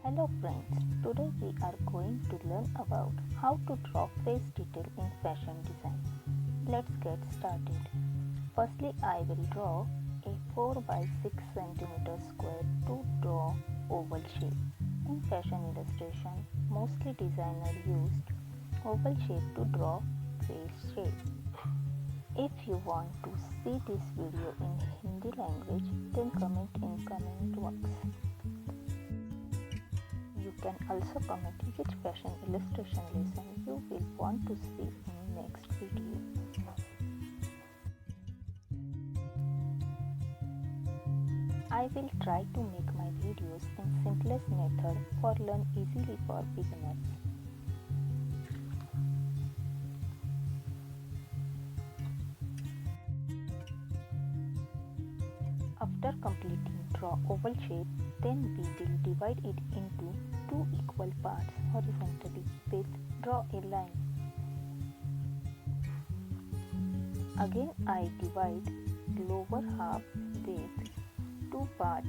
Hello friends, today we are going to learn about how to draw face detail in fashion design. Let's get started. Firstly, I will draw a 4 by 6 cm square to draw oval shape. In fashion illustration, mostly designers used oval shape to draw face shape. If you want to see this video in Hindi language, then comment in comment box. You can also comment which fashion illustration lesson you will want to see in next video. I will try to make my videos in simplest method for learn easily for beginners. After completing draw oval shape, then we will divide it into two equal parts horizontally with draw a line. Again I divide lower half with two parts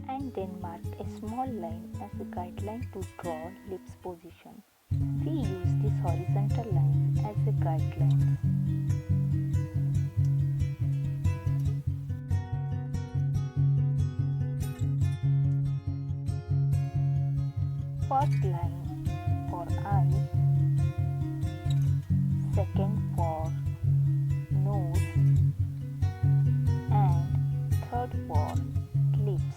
and then mark a small line as a guideline to draw lips position. We use this horizontal line as a guideline. First line for eyes, second for nose, and third for lips.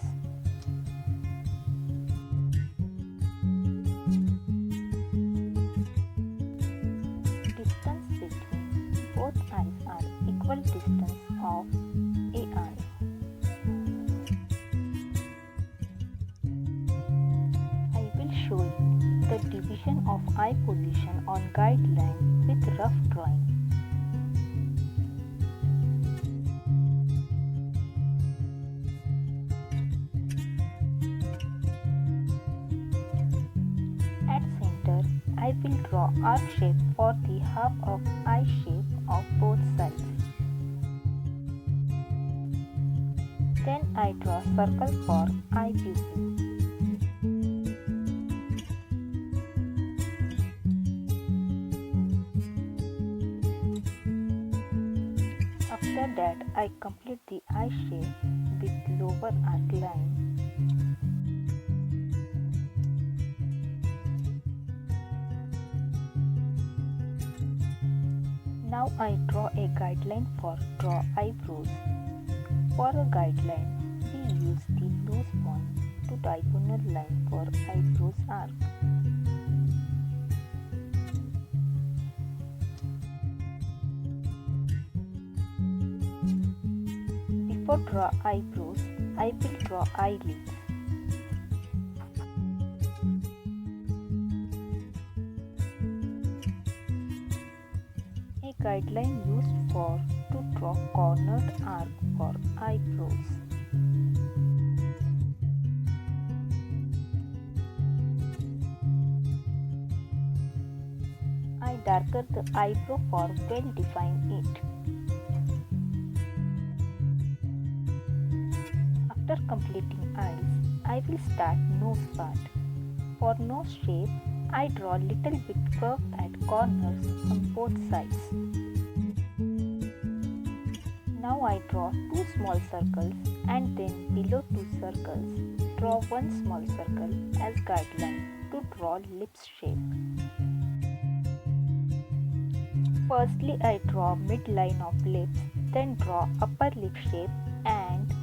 Distance between both eyes are equal distance of a eye. Show you the division of eye position on guideline with rough drawing. At center, I will draw arc shape for the half of eye shape of both sides. Then I draw circle for eye pupil. After that, I complete the eye shape with lower arc line. Now I draw a guideline for draw eyebrows. For a guideline, we use the nose point to diagonal line for eyebrows arc. Before draw eyebrows, I will draw eyelids. A guideline used to draw cornered arc for eyebrows. I darken the eyebrow for well-define it. After completing eyes, I will start nose part. For nose shape, I draw little bit curve at corners on both sides. Now I draw two small circles and then below two circles, draw one small circle as guideline to draw lips shape. Firstly, I draw midline of lips, then draw upper lip shape and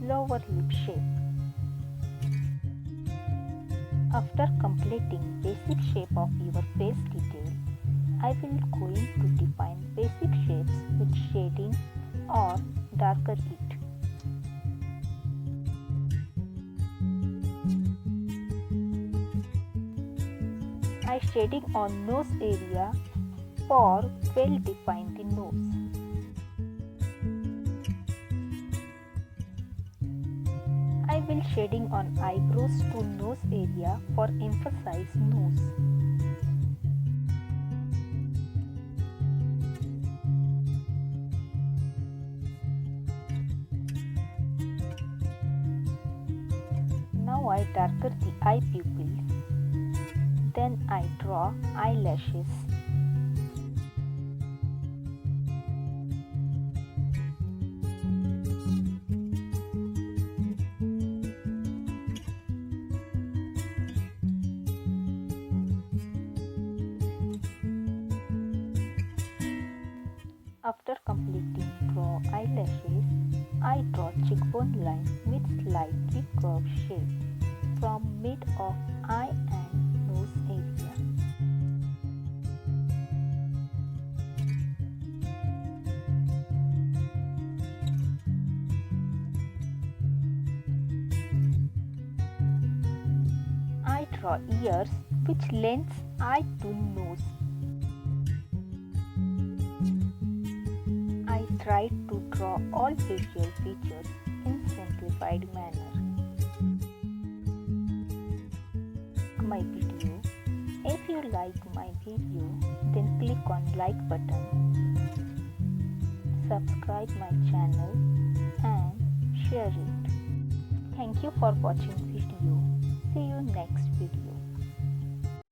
lower lip shape. After completing basic shape of your face detail, I will going to define basic shapes with shading or darker it. I shading on nose area for well define the nose. I will shading on eyebrows to nose area for emphasize nose. Now I darken the eye pupil. Then I draw eyelashes. After completing draw eyelashes, I draw cheekbone line with slightly curved shape from mid of eye and nose area. I draw ears which lends eye to nose. I tried to draw all facial features in simplified manner. My video. If you like my video, then click on like button, subscribe my channel and share it. Thank you for watching video. See you next video.